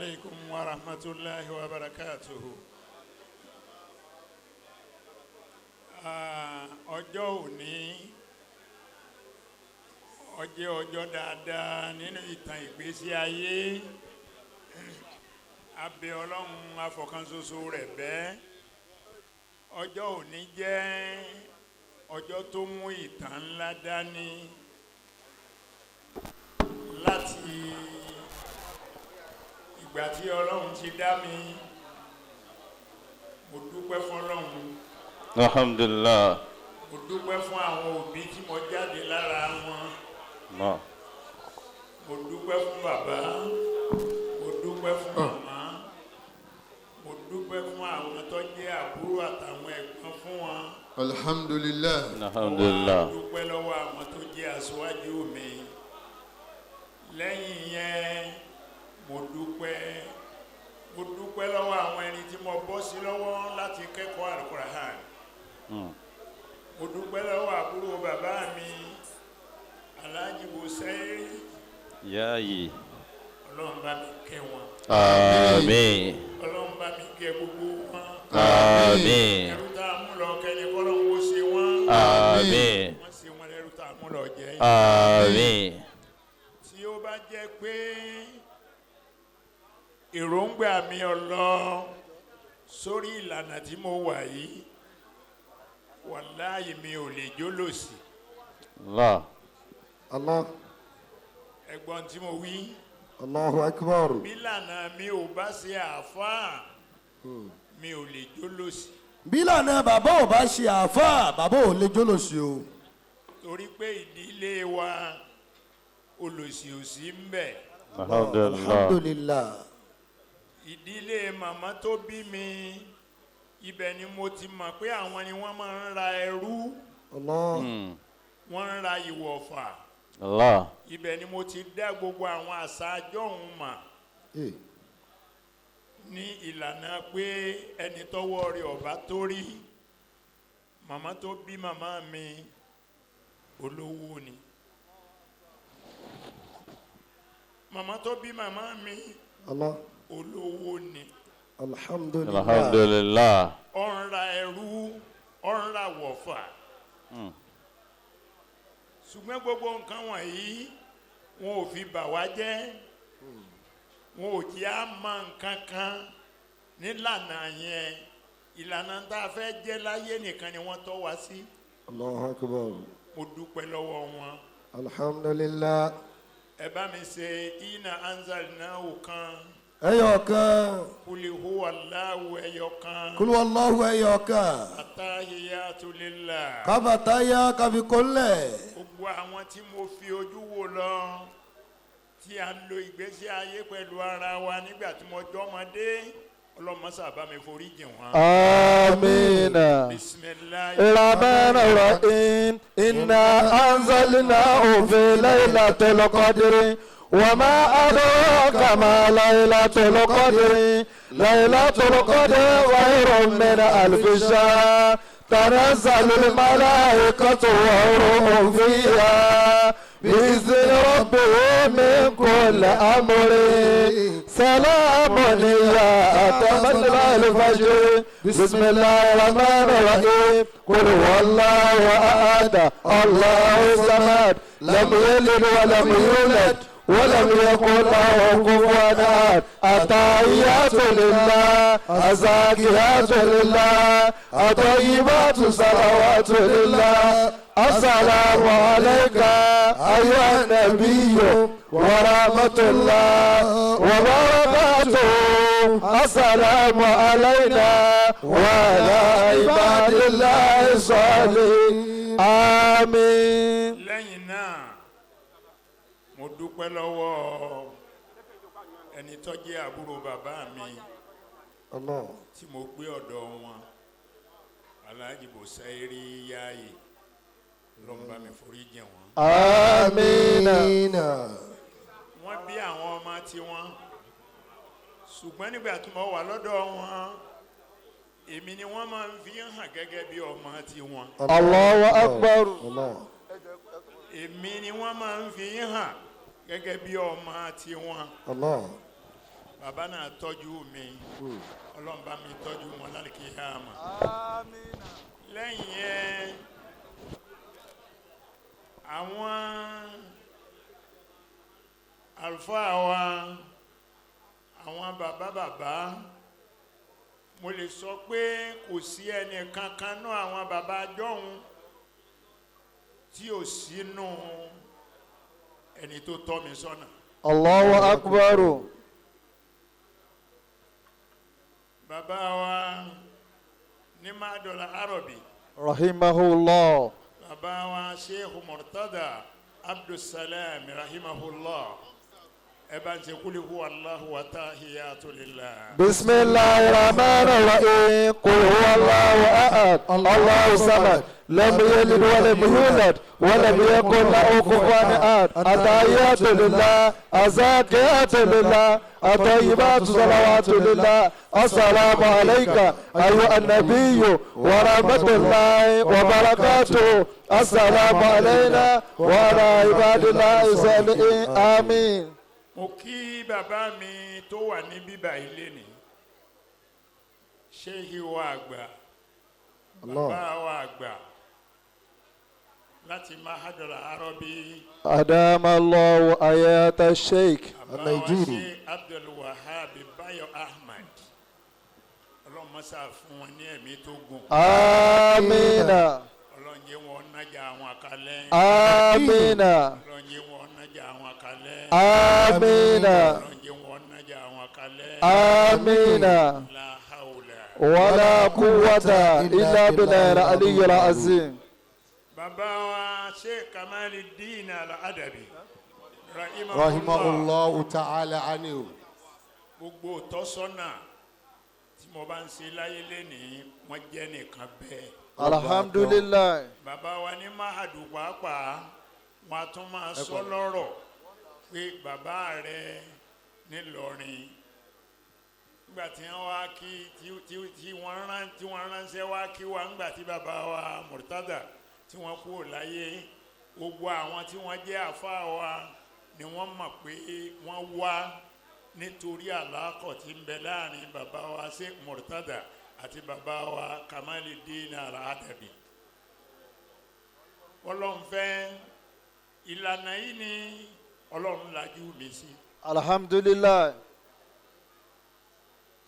عليكم ورحمة الله وبركاته. ọjọ́ òní ọjọ́ dáadáa nínú ìtàn ìgbésí ayé. Abẹ Ọlọ́run afọ̀kanṣoṣo rẹ̀ bẹ́ẹ̀. Ọjọ́ òní jẹ́ ọjọ́ tó mú ìtàn ńlá dání láti ìgbà tí Ọlọ́run ti dá mi. Mo dúpẹ́ fún Ọlọ́run. Alhamdulillah. Mo dúpẹ́ fún àwọn òbí tí mo jáde lára wọn. Mo dúpẹ́ fún bàbá. Mo dúpẹ́ fún màmá. Mo dúpẹ́ fún àwọn tó jẹ́ àbúrò àtàwọn ẹ̀gbọ́n fún wọn. Alhamdulillah. Alhamdulillah. Mo dúpẹ́ lọ́wọ́ àwọn tó jẹ́ aṣáájú mi. Lẹ́yìn yẹn mo dúpẹ́ lọ́wọ́ àwọn ẹni tí mo bọ́ sí lọ́wọ́ láti kẹ́kọ̀ọ́ Al-Qur'an. Mo dúpẹ́ lọ́wọ́ àbúrò bàbá mi Alhaji Busairi. Yaayi. Ọlọ́run bá mi kẹ́ wọn. Àmín. Ọlọ́run bá mi kẹ́ gbogbo wọn. Àmín. Ẹrú tá a mú lọ kẹ́ni kọ́lọ́run ó ṣe wọ́n. Àmín. Wọ́n ṣe wọn lẹ́rú tá a mú lọ jẹ́. Àmín. Tí ó bá jẹ́ pé èròǹgbà mi ọlọ́ sórí ìlànà tí mo wà yìí, wàláhì mi ò lè jólòsì. Allah. Ẹ̀gbọ́n tí mo wí. Allahu akbar. Bí ìlànà mi ò bá ṣe àáfàá, mi ò lè jólòsì. Bí ìlànà bàbá ò bá ṣe àáfàá, bàbá ò lè jólòsì o. Torí pé ìdílé wa olòṣì ò sí ń bẹ. Alhamdulillah. Ìdílé màmá tó bí mi, ibẹ̀ ni mo ti mọ̀ pé àwọn ni wọ́n máa ń ra ẹrú. Allah. Wọ́n ń ra ìwọ̀fà. Allah. Ibẹ̀ ni mo ti dá gbogbo àwọn àṣà àjọ̀hún mà. Ní ìlànà pé ẹni tọ́wọ́ rẹ̀ ọ̀bá tó rí. Màmá tó bí màmá mi olówó ni. Màmá tó bí màmá mi Allah. olówó ni. Alhamdulillah. Alhamdulillah. Ó ń ra ẹrú, ó ń ra wọ̀fà. Ṣùgbọ́n gbogbo nǹkan wọ̀nyí wọn ò fi bà wá jẹ́. Wọn ò jẹ́ á mọ nǹkan kan nílànà yẹn. Ìlànà tá a fẹ́ jẹ́ láyé nìkan ni wọ́n tọ́ wa sí. Allahu akbar. Mo dúpẹ́ lọ́wọ́ wọn. Alhamdulillah. Ẹ bá mi ṣe iná anzalnahu kan. Ẹyọ̀kan. Kuli huwa Allahu ẹyọkan. Kul wallahu ẹyọ̀kan. Attahiyatu lillah. Kábàtáyà kábíkólẹ̀. Gbogbo àwọn tí mo fi ojú wò lọ, tí a ń lo ìgbésí ayé pẹ̀lú ara wa nígbà tí mo jọ́mọdé, Ọlọ́run máa bá mi forí jìn wọ́n. Amina. Bismillahirrahmanirrahim. Inna anzalnahu fi laylatil qadri. وما أدراك ما ليلة القدر ليلة القدر خير من ألف شهر تنزل الملائكة والروح فيها بإذن ربهم من كل أمر سلام هي حتى مطلع الفجر بسم الله الرحمن الرحيم قل هو الله أحد الله الصمد لم يلد ولم يولد ولم يكن له كفوا احد التحيات لله الزاكيات لله الطيبات الصلوات لله السلام عليك ايها النبي ورحمة الله وبركاته السلام علينا وعلى عباد الله الصالحين آمين. Mo dúpẹ́ lọ́wọ́ ẹni tó jẹ́ àbúrò bàbá mi tí mo gbé ọ̀dọ̀ wọn, Alhaji Busairi Yaayi. Ọlọ́run bá mi forí jìn wọ́n. Amina. Wọ́n bí àwọn ọmọ tiwọn, ṣùgbọ́n nígbà tí mo wà lọ́dọ̀ wọn, èmi ni wọ́n máa ń fi hàn gẹ́gẹ́ bí ọmọ tiwọn. Allahu Akbar. Èmi ni wọ́n máa ń fi hàn gẹ́gẹ́ bí ọmọ tiwọn. bàbá náà tọ́jú mi ọlọ́run bá mi tọ́jú wọn lálùkìyámà. Amina. lẹ́yìn yẹn àwọn àlùfáà wa àwọn bàbá mo lè sọ pé kò sí ẹni kankan náà àwọn bàbá jọ̀hún tí ò sínú ẹni tó tọ́ mi sọ́nà. Allahu akbar. bàbá wa ní Mádọ́là Arabi Rahimahullah. bàbá wa Sheikh Murtada Abdulsalam rahimahullah ẹ bá ń ṣe kúlì hu Allahu wa tahiyatu lillah. Bismillahir Rahmanir Rahim. Qul huwallahu ahad. Allahu samad. Lam yalid wa lam yulad wa lam yakul lahu kufuwan ahad. At-tahiyyatu lillah. Az-zakiyatu lillah. الطيبات صلوات لله. السلام عليك أيها النبي ورحمة الله وبركاته. السلام علينا وعلى عباد الله الصالحين. آمين. mo kí bàbá mi tó wà ní bíbá ilé ni ṣéhì wa àgbà bàbá wa àgbà láti Mádọ́là Arabi أدام الله آيات الشيخ bàbá wa ṣe Abdul Wahab Bayo Ahmad ọlọ́run mọ́sá fún wọn ní ẹ̀mí tó gùn. آمين. ọlọ́run jẹ́ wọn nájà àwọn àkàlẹ́. آمين. ọlọ́run jẹ́ wọn nájà àwọn àkàlẹ́. آمين. ọlọ́run jẹ́ wọn nájà àwọn àkàlẹ́. آمين. la hawla. ولا قوة إلا بالله العلي العظيم. bàbá wa Sheikh Muyideen Al-Adabi rahimahullahu ta'ala anhu. gbogbo tọ́sọ́nà tí mo bá ń ṣe láyé lénìí wọ́n jẹ́ nìkan bẹ́ẹ̀. الحمد لله. bàbá wa ní Mahadu pàápàá wọn a tún máa sọ lọ́rọ̀ pé bàbá rẹ nílọrin nígbà tí wọ́n wá kí tí wọ́n ránṣẹ́ wá kí wa nígbà tí bàbá wa Murtada tí wọ́n kúrò láyé gbogbo àwọn tí wọ́n jẹ́ àfáà wa ni wọ́n mọ̀ pé wọ́n wá nítorí àlákọ̀ tí ń bẹ láàrin bàbá wa Sheikh Murtada àti bàbá wa Muyideen Al-Adabi. ọlọ́run fẹ́ ìlànà yìí ni ọlọ́run lajú mi sí. الحمد لله.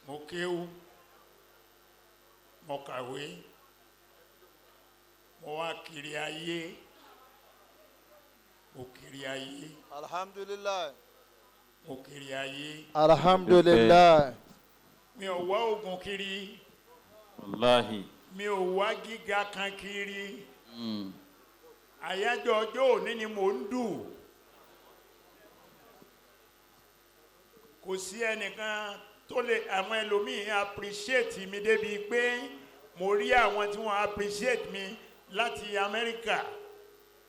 mo kéwú mo kàwé mo wá kiri ayé mo kiri ayé الحمد لله. mo kiri ayé. الحمد لله. mi ò wá oògùn kiri. Wallahi. mi ò wá gíga kan kiri. àyájọ́ ọjọ́ òní ni mò ń dù. kò sí ẹnìkan tó lè àwọn ẹlòmíín appreciate mi débi pé mo rí àwọn tí wọ́n appreciate mi láti Amẹ́ríkà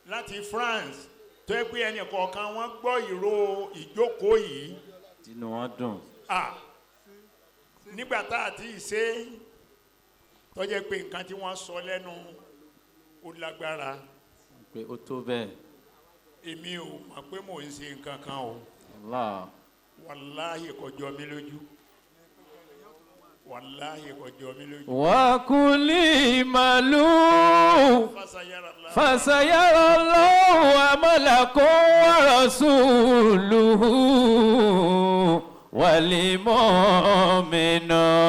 láti France tó yẹ pé ẹnì kọ̀ọ̀kan wọ́n gbọ́ ìró ìjókòó yìí. Tinú wọn dùn. nígbà tá a ti ṣe tó jẹ́ pé nǹkan tí wọ́n sọ lẹ́nu ó lágbára. Pé ó tó bẹ́ẹ̀. èmi ò mọ̀ pé mò ń ṣe nǹkan kan o. Allah. wàláhì kò jọ mí lójú. wàláhì kò jọ mí lójú. Wa kulli malu fasayara Allahu amalakum wa rasuluhu wal mu'minun.